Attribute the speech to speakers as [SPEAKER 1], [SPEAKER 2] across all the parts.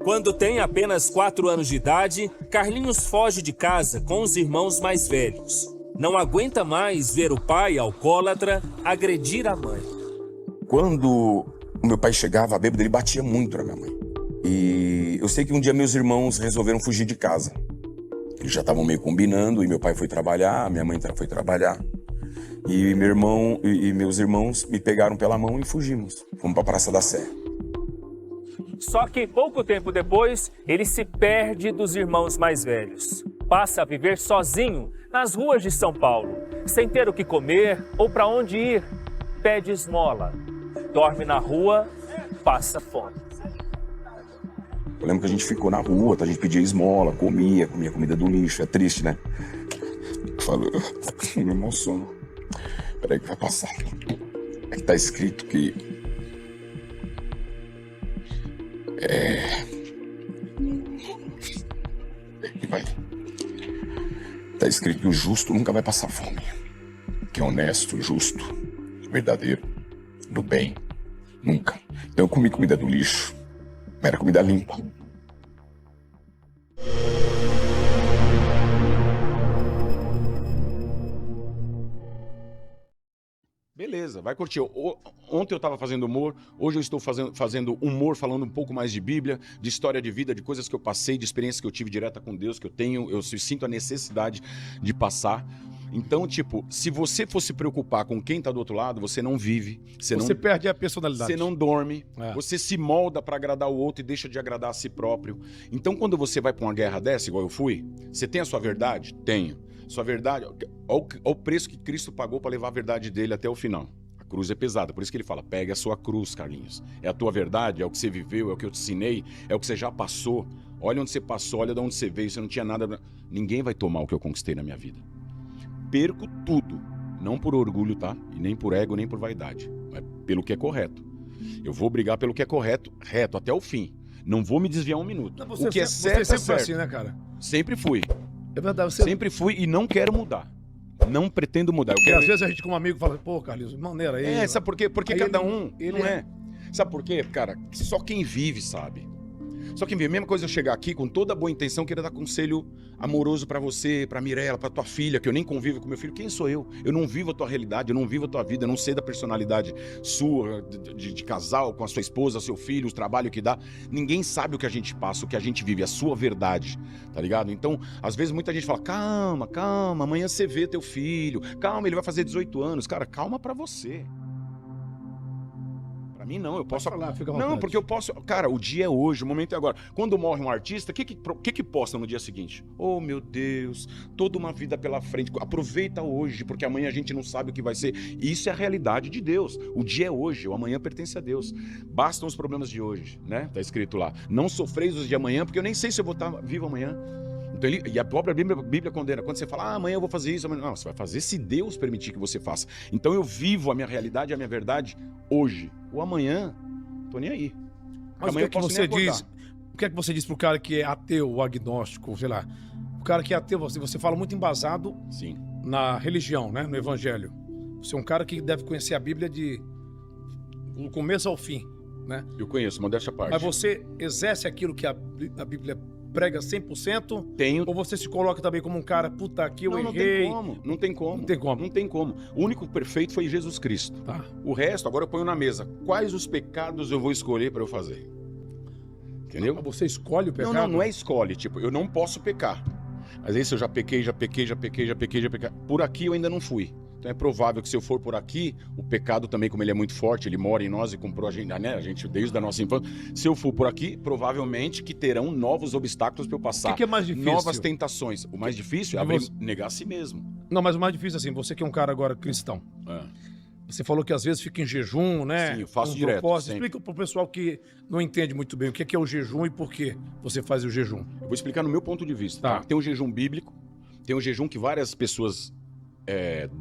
[SPEAKER 1] Quando tem apenas 4 anos de idade, Carlinhos foge de casa com os irmãos mais velhos. Não aguenta mais ver o pai alcoólatra agredir a mãe.
[SPEAKER 2] Quando o meu pai chegava, bêbado, ele batia muito na minha mãe. E eu sei que um dia meus irmãos resolveram fugir de casa. Eles já estavam meio combinando, e meu pai foi trabalhar, minha mãe foi trabalhar. E meu irmão e meus irmãos me pegaram pela mão e fugimos. Fomos pra Praça da Sé.
[SPEAKER 1] Só que pouco tempo depois, ele se perde dos irmãos mais velhos. Passa a viver sozinho nas ruas de São Paulo, sem ter o que comer ou para onde ir. Pede esmola, dorme na rua, passa fome.
[SPEAKER 2] Eu lembro que a gente ficou na rua, a gente pedia esmola, comia comida do lixo. É triste, né? Falou, me emociono. Peraí que vai passar. É que tá escrito que... Tá escrito que o justo nunca vai passar fome. Que é honesto, justo, verdadeiro, do bem. Nunca. Então eu comi comida do lixo. Era comida limpa.
[SPEAKER 3] Beleza, vai curtir. Ontem eu estava fazendo humor, hoje eu estou fazendo humor, falando um pouco mais de Bíblia, de história de vida, de coisas que eu passei, de experiências que eu tive direta com Deus, que eu sinto a necessidade de passar. Então, tipo, se você for se preocupar com quem tá do outro lado, você não vive.
[SPEAKER 4] Você perde a personalidade.
[SPEAKER 3] Você não dorme, você se molda para agradar o outro e deixa de agradar a si próprio. Então, quando você vai para uma guerra dessa, igual eu fui, você tem a sua verdade? Tenho. Sua verdade, olha o preço que Cristo pagou para levar a verdade dele até o final. A cruz é pesada, por isso que ele fala, pega a sua cruz, Carlinhos. É a tua verdade, é o que você viveu, é o que eu te ensinei, é o que você já passou. Olha onde você passou, olha de onde você veio, você não tinha nada... Ninguém vai tomar o que eu conquistei na minha vida. Perco tudo, não por orgulho, tá? E nem por ego, nem por vaidade, mas pelo que é correto. Eu vou brigar pelo que é correto, reto, até o fim. Não vou me desviar um minuto.
[SPEAKER 4] Não, você,
[SPEAKER 3] o que é certo,
[SPEAKER 4] você sempre
[SPEAKER 3] é
[SPEAKER 4] foi
[SPEAKER 3] certo.
[SPEAKER 4] assim, né, cara?
[SPEAKER 3] Sempre fui.
[SPEAKER 4] É verdade, você...
[SPEAKER 3] Sempre fui e não quero mudar. Não pretendo mudar.
[SPEAKER 4] Porque às vezes a gente com um amigo fala, pô, Carlinhos, maneira aí.
[SPEAKER 3] Sabe por quê? Porque
[SPEAKER 4] aí
[SPEAKER 3] cada
[SPEAKER 4] ele,
[SPEAKER 3] um não é. Sabe por quê, cara? Só quem vive sabe. Só quem vive. Mesma coisa eu chegar aqui com toda a boa intenção, querer dar conselho amoroso pra você, pra Mirella, pra tua filha, que eu nem convivo com meu filho. Quem sou eu? Eu não vivo a tua realidade, eu não vivo a tua vida, eu não sei da personalidade sua, de casal, com a sua esposa, seu filho, o trabalho que dá. Ninguém sabe o que a gente passa, o que a gente vive, a sua verdade, tá ligado? Então, às vezes muita gente fala, calma, calma, amanhã você vê teu filho, calma, ele vai fazer 18 anos. Cara, calma pra você. Pra mim não, eu posso
[SPEAKER 4] falar, fica à
[SPEAKER 3] não,
[SPEAKER 4] vontade.
[SPEAKER 3] porque eu posso, cara, o dia é hoje, o momento é agora. Quando morre um artista, o que posta no dia seguinte? Oh, meu Deus, toda uma vida pela frente. Aproveita hoje, porque amanhã a gente não sabe o que vai ser. E isso é a realidade de Deus. O dia é hoje, o amanhã pertence a Deus. Bastam os problemas de hoje, né? Tá escrito lá. Não sofreis os de amanhã, porque eu nem sei se eu vou estar vivo amanhã. Então, e a própria Bíblia condena. Quando você fala, amanhã eu vou fazer isso, amanhã... Não, você vai fazer se Deus permitir que você faça. Então eu vivo a minha realidade, a minha verdade hoje. O amanhã, tô nem aí.
[SPEAKER 4] Mas
[SPEAKER 3] amanhã
[SPEAKER 4] o que é que você diz? O que é que você diz pro cara que é ateu, ou agnóstico, sei lá? O cara que é ateu, você fala muito embasado.
[SPEAKER 3] Sim.
[SPEAKER 4] Na religião, né? No evangelho. Você é um cara que deve conhecer a Bíblia do começo ao fim, né?
[SPEAKER 3] Eu conheço, modéstia à parte.
[SPEAKER 4] Mas você exerce aquilo que a Bíblia prega 100%?
[SPEAKER 3] Tenho.
[SPEAKER 4] Ou você se coloca também como um cara, puta, aqui eu
[SPEAKER 3] Não tem
[SPEAKER 4] errei?
[SPEAKER 3] como, não tem como.
[SPEAKER 4] Não tem como.
[SPEAKER 3] Não tem como. O único perfeito foi Jesus Cristo.
[SPEAKER 4] Tá.
[SPEAKER 3] O resto, agora eu ponho na mesa. Quais os pecados eu vou escolher para eu fazer? Entendeu?
[SPEAKER 4] Você escolhe o pecado?
[SPEAKER 3] Não é escolhe. Tipo, eu não posso pecar. Às vezes eu já pequei. Por aqui eu ainda não fui. Então é provável que se eu for por aqui, o pecado também, como ele é muito forte, ele mora em nós e comprou a gente, né? A gente desde a nossa infância. Se eu for por aqui, provavelmente que terão novos obstáculos para eu passar.
[SPEAKER 4] O que é mais difícil?
[SPEAKER 3] Novas tentações. O mais difícil é negar a si mesmo.
[SPEAKER 4] Não, mas o mais difícil assim, você que é um cara agora cristão. Você falou que às vezes fica em jejum, né?
[SPEAKER 3] Sim, eu faço direto.
[SPEAKER 4] Propósito. Explica pro pessoal que não entende muito bem o que é o jejum e por que você faz o jejum.
[SPEAKER 3] Eu vou explicar no meu ponto de vista.
[SPEAKER 4] Tá.
[SPEAKER 3] Tem um jejum bíblico, tem um jejum que várias pessoas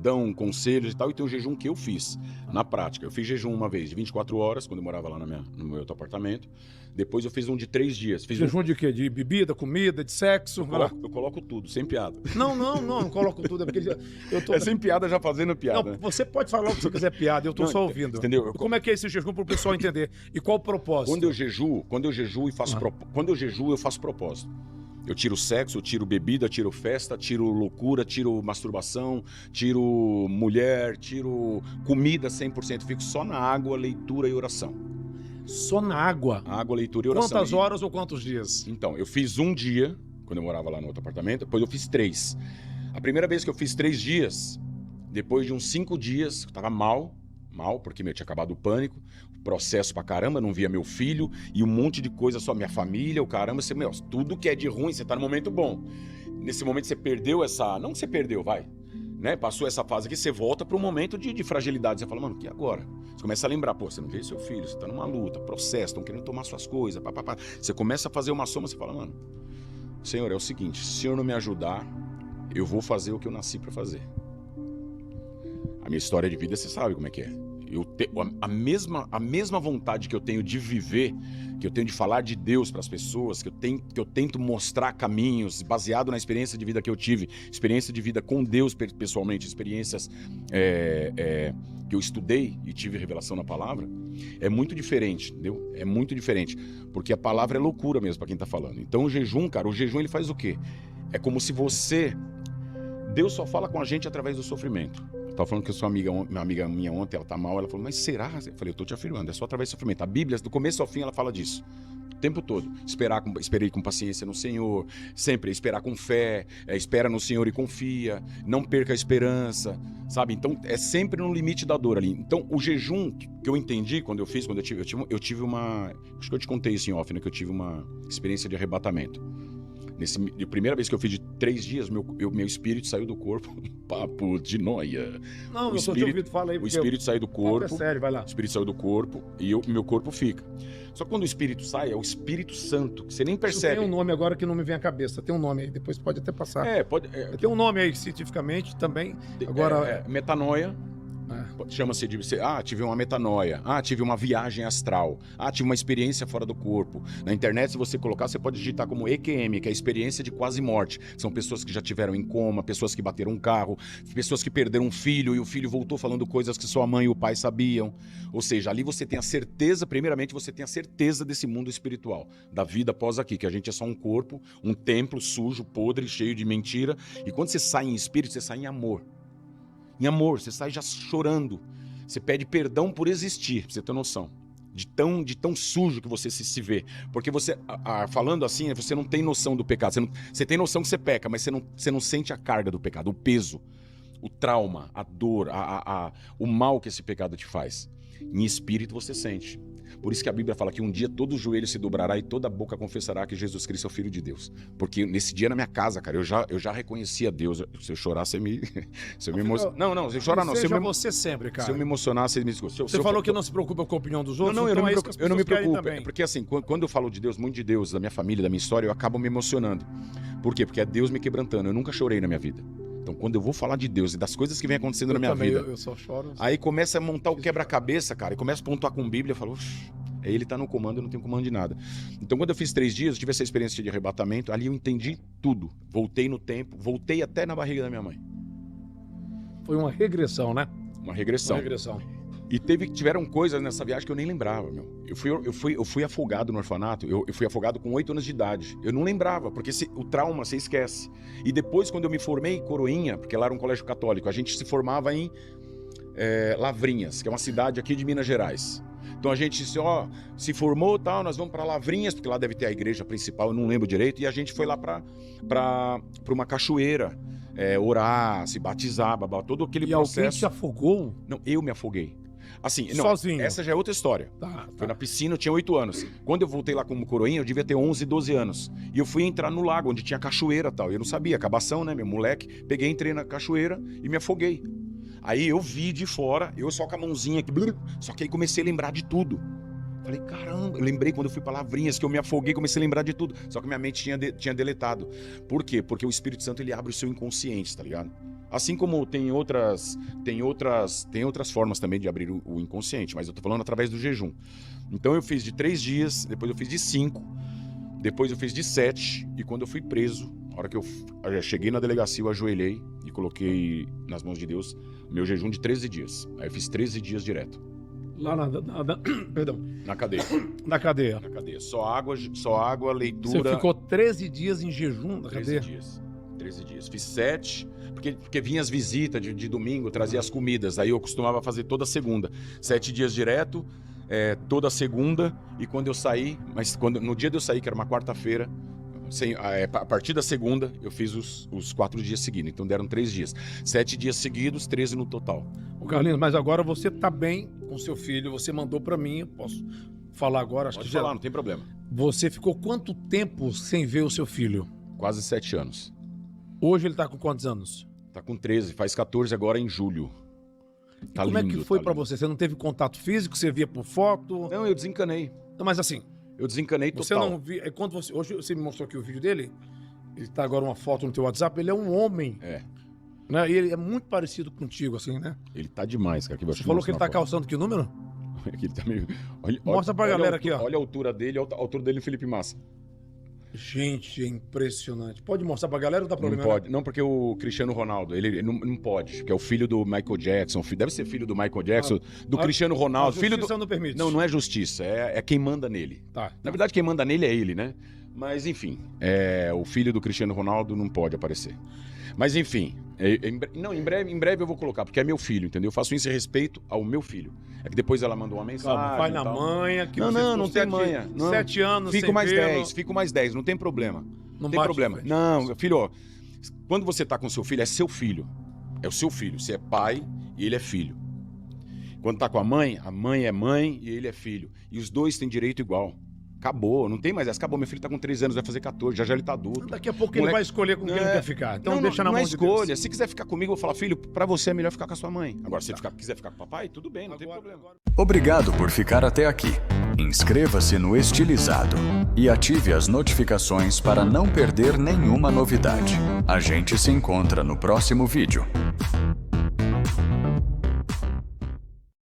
[SPEAKER 3] dão conselhos e tal, e tem o jejum que eu fiz, na prática. Eu fiz jejum uma vez de 24 horas, quando eu morava lá no meu outro apartamento. Depois eu fiz um de 3 dias. Fiz
[SPEAKER 4] Jejum de quê? De bebida, comida, de sexo? Vai lá.
[SPEAKER 3] Eu coloco tudo, sem piada.
[SPEAKER 4] Não coloco tudo. É porque eu tô...
[SPEAKER 3] É sem piada já fazendo piada.
[SPEAKER 4] Não,
[SPEAKER 3] né?
[SPEAKER 4] você pode falar o que você quiser piada, eu tô
[SPEAKER 3] Não,
[SPEAKER 4] só ouvindo.
[SPEAKER 3] entendeu?
[SPEAKER 4] Como é que é esse jejum para o pessoal entender? E qual o propósito?
[SPEAKER 3] Quando eu jejuo e faço quando eu jejuo, eu faço propósito. Eu tiro sexo, eu tiro bebida, tiro festa, tiro loucura, tiro masturbação, tiro mulher, tiro comida 100%. Fico só na água, leitura e oração.
[SPEAKER 4] Só na água?
[SPEAKER 3] Água, leitura e oração.
[SPEAKER 4] Quantas horas ou quantos dias?
[SPEAKER 3] Então, eu fiz um dia, quando eu morava lá no outro apartamento, depois eu fiz 3. A primeira vez que eu fiz 3 dias, depois de uns 5 dias, eu tava mal, porque tinha acabado o pânico, processo pra caramba, não via meu filho e um monte de coisa, só minha família, o caramba, tudo que é de ruim, você tá no momento bom. Nesse momento você perdeu essa... Não que você perdeu, vai. Né? Passou essa fase aqui, você volta para um momento de fragilidade. Você fala, mano, e agora? Você começa a lembrar, pô, você não vê seu filho, você tá numa luta, processo, estão querendo tomar suas coisas, papapá. Você começa a fazer uma soma, você fala, mano, Senhor, é o seguinte, se o Senhor não me ajudar, eu vou fazer o que eu nasci para fazer. A minha história de vida, você sabe como é que é. A mesma vontade que eu tenho de viver, que eu tenho de falar de Deus para as pessoas, que eu tento mostrar caminhos baseado na experiência de vida que eu tive, experiência de vida com Deus pessoalmente, experiências que eu estudei e tive revelação na palavra, é muito diferente, entendeu? É muito diferente, porque a palavra é loucura mesmo para quem tá falando. Então o jejum, cara, ele faz o quê? É como se Deus só fala com a gente através do sofrimento. Eu tava falando que uma amiga minha ontem, ela tá mal, ela falou, mas será? Eu falei, eu tô te afirmando, é só através do sofrimento. A Bíblia, do começo ao fim, ela fala disso. O tempo todo. Esperei com paciência no Senhor, sempre esperar com fé, espera no Senhor e confia, não perca a esperança, sabe? Então, é sempre no limite da dor ali. Então, o jejum que eu entendi quando eu tive uma... Acho que eu te contei isso em off, né? Que eu tive uma experiência de arrebatamento. A primeira vez que eu fiz de 3 dias, meu espírito saiu do corpo. Papo de noia.
[SPEAKER 4] Não, eu só te ouvido, fala aí.
[SPEAKER 3] O espírito saiu do corpo.
[SPEAKER 4] É sério, vai lá.
[SPEAKER 3] O espírito saiu do corpo e meu corpo fica. Só que quando o espírito sai, é o Espírito Santo, que você nem percebe.
[SPEAKER 4] Isso tem um nome agora que não me vem à cabeça. Tem um nome aí, depois pode até passar.
[SPEAKER 3] Pode.
[SPEAKER 4] Tem um nome aí, cientificamente, também. Agora.
[SPEAKER 3] Metanoia. Chama-se de... tive uma metanoia. Tive uma viagem astral. Tive uma experiência fora do corpo. Na internet, se você colocar, você pode digitar como EQM, que é a experiência de quase morte. São pessoas que já tiveram em coma, pessoas que bateram um carro, pessoas que perderam um filho e o filho voltou falando coisas que sua mãe e o pai sabiam. Ou seja, ali você tem a certeza, primeiramente, você tem a certeza desse mundo espiritual, da vida após aqui, que a gente é só um corpo, um templo sujo, podre, cheio de mentira. E quando você sai em espírito, você sai em amor. Em amor, você sai já chorando. Você pede perdão por existir, pra você ter noção. De tão sujo que você se vê. Porque você, falando assim, você não tem noção do pecado. Você tem noção que você peca, mas você não sente a carga do pecado, o peso, o trauma, a dor, o mal que esse pecado te faz. Em espírito você sente. Por isso que a Bíblia fala que um dia todo joelho se dobrará e toda boca confessará que Jesus Cristo é o Filho de Deus. Porque nesse dia na minha casa, cara, eu já reconhecia Deus. Se eu chorar, você me emociona. Não, se eu chorar não.
[SPEAKER 4] Você sempre, cara.
[SPEAKER 3] Se eu me emocionar, você me desculpa.
[SPEAKER 4] Você falou que não se preocupa com a opinião dos outros?
[SPEAKER 3] Não,
[SPEAKER 4] então
[SPEAKER 3] eu não me preocupo. É porque assim, quando eu falo de Deus, muito de Deus, da minha família, da minha história, eu acabo me emocionando. Por quê? Porque é Deus me quebrantando. Eu nunca chorei na minha vida. Então, quando eu vou falar de Deus e das coisas que vem acontecendo na minha vida...
[SPEAKER 4] Eu só choro.
[SPEAKER 3] Aí começa a montar o quebra-cabeça, cara, e começa a pontuar com Bíblia, eu falo, aí ele tá no comando, eu não tenho comando de nada. Então, quando eu fiz 3 dias, eu tive essa experiência de arrebatamento, ali eu entendi tudo. Voltei no tempo, voltei até na barriga da minha mãe.
[SPEAKER 4] Foi uma regressão, né?
[SPEAKER 3] Uma regressão. E tiveram coisas nessa viagem que eu nem lembrava, meu. Eu fui afogado no orfanato, eu fui afogado com 8 anos de idade. Eu não lembrava, porque o trauma você esquece. E depois, quando eu me formei em Coroinha, porque lá era um colégio católico, a gente se formava em Lavrinhas, que é uma cidade aqui de Minas Gerais. Então a gente se formou, tal, nós vamos para Lavrinhas, porque lá deve ter a igreja principal, eu não lembro direito, e a gente foi lá para uma cachoeira, orar, se batizar, todo aquele processo.
[SPEAKER 4] E alguém te afogou?
[SPEAKER 3] Não, eu me afoguei. Assim, não,
[SPEAKER 4] sozinho?
[SPEAKER 3] Essa já é outra história. Foi na piscina, eu tinha 8 anos. Quando eu voltei lá como coroinha, eu devia ter 11, 12 anos. E eu fui entrar no lago, onde tinha cachoeira e tal. Eu não sabia, acabação, né, meu moleque. Peguei, entrei na cachoeira e me afoguei. Aí eu vi de fora, eu só com a mãozinha aqui, só que aí comecei a lembrar de tudo. Falei, caramba, eu lembrei quando eu fui para Lavrinhas, que eu me afoguei, comecei a lembrar de tudo. Só que minha mente tinha deletado. Por quê? Porque o Espírito Santo, ele abre o seu inconsciente, tá ligado? Assim como tem outras formas também de abrir o inconsciente, mas eu tô falando através do jejum. Então eu fiz de 3 dias, depois eu fiz de 5, depois eu fiz de 7, e quando eu fui preso, a hora que eu cheguei na delegacia, eu ajoelhei e coloquei nas mãos de Deus meu jejum de 13 dias. Aí eu fiz 13 dias direto.
[SPEAKER 4] Lá perdão.
[SPEAKER 3] Na cadeia.
[SPEAKER 4] Na cadeia.
[SPEAKER 3] Na cadeia. Só água, leitura.
[SPEAKER 4] Você ficou 13 dias em jejum na
[SPEAKER 3] 13
[SPEAKER 4] cadeia?
[SPEAKER 3] dias. 13 dias. Fiz 7, porque vinha as visitas de domingo, trazia as comidas. Aí eu costumava fazer toda segunda. 7 dias direto, toda segunda. E quando eu saí, no dia de eu sair, que era uma quarta-feira, a partir da segunda, eu fiz os 4 dias seguidos. Então deram 3 dias. 7 dias seguidos, 13 no total.
[SPEAKER 4] Ô Carlinhos, mas agora você tá bem com seu filho, você mandou pra mim, eu posso falar agora? Acho
[SPEAKER 3] Pode
[SPEAKER 4] que
[SPEAKER 3] falar,
[SPEAKER 4] já...
[SPEAKER 3] não tem problema.
[SPEAKER 4] Você ficou quanto tempo sem ver o seu filho?
[SPEAKER 3] Quase 7 anos.
[SPEAKER 4] Hoje ele tá com quantos anos?
[SPEAKER 3] Tá com 13, faz 14 agora em julho. Tá
[SPEAKER 4] Como
[SPEAKER 3] lindo,
[SPEAKER 4] é que foi
[SPEAKER 3] tá
[SPEAKER 4] pra
[SPEAKER 3] lindo.
[SPEAKER 4] você? Você não teve contato físico? Você via por foto?
[SPEAKER 3] Não, eu desencanei.
[SPEAKER 4] Não, mas assim,
[SPEAKER 3] Eu desencanei
[SPEAKER 4] você
[SPEAKER 3] total.
[SPEAKER 4] não via... Quando você... Hoje você me mostrou aqui o vídeo dele, ele tá agora uma foto no teu WhatsApp, ele é um homem,
[SPEAKER 3] É,
[SPEAKER 4] né? E ele é muito parecido contigo, assim, né?
[SPEAKER 3] ele tá demais, cara.
[SPEAKER 4] Você falou que ele tá calçando que número?
[SPEAKER 3] Aqui ele tá meio...
[SPEAKER 4] Mostra pra galera aqui, ó.
[SPEAKER 3] Olha a altura dele, a altura dele, Felipe Massa.
[SPEAKER 4] Gente, é impressionante. Pode mostrar pra galera ou dá
[SPEAKER 3] Não
[SPEAKER 4] problema?
[SPEAKER 3] pode. Não, porque o Cristiano Ronaldo, ele não pode, que é o filho do Michael Jackson. Deve ser filho do Michael Jackson, do Cristiano Ronaldo.
[SPEAKER 4] A
[SPEAKER 3] Filho do...
[SPEAKER 4] justiça não permite.
[SPEAKER 3] Não é justiça, é quem manda nele.
[SPEAKER 4] Tá.
[SPEAKER 3] Na verdade, quem manda nele é ele, né? Mas, enfim, o filho do Cristiano Ronaldo não pode aparecer. Mas, enfim, em breve eu vou colocar, porque é meu filho, entendeu? Eu faço isso em respeito ao meu filho. É que depois ela mandou uma mensagem.
[SPEAKER 4] Calma, vai
[SPEAKER 3] e
[SPEAKER 4] na
[SPEAKER 3] tal.
[SPEAKER 4] manha. Que
[SPEAKER 3] Não,
[SPEAKER 4] você
[SPEAKER 3] não,
[SPEAKER 4] ficou
[SPEAKER 3] não tem manha. Não.
[SPEAKER 4] 7 anos
[SPEAKER 3] Fico
[SPEAKER 4] sem
[SPEAKER 3] mais
[SPEAKER 4] vê-lo.
[SPEAKER 3] 10, fico mais 10, não tem problema.
[SPEAKER 4] Não
[SPEAKER 3] tem
[SPEAKER 4] bate
[SPEAKER 3] problema.
[SPEAKER 4] de frente.
[SPEAKER 3] Não, filho, ó, quando você tá com seu filho, é seu filho. É o seu filho. Você é pai e ele é filho. Quando tá com a mãe é mãe e ele é filho. E os dois têm direito igual. Acabou, não tem mais essa. Acabou, meu filho tá com 13 anos, vai fazer 14, já ele tá adulto.
[SPEAKER 4] Daqui a pouco ele vai escolher com quem ele quer ficar. Então deixa na
[SPEAKER 3] não
[SPEAKER 4] mão
[SPEAKER 3] é
[SPEAKER 4] de
[SPEAKER 3] escolha.
[SPEAKER 4] Deus.
[SPEAKER 3] Se quiser ficar comigo, eu vou falar, filho, pra você é melhor ficar com a sua mãe. Agora, se você quiser ficar com o papai, tudo bem, não tem problema.
[SPEAKER 5] Obrigado por ficar até aqui. Inscreva-se no Estilizado e ative as notificações para não perder nenhuma novidade. A gente se encontra no próximo vídeo.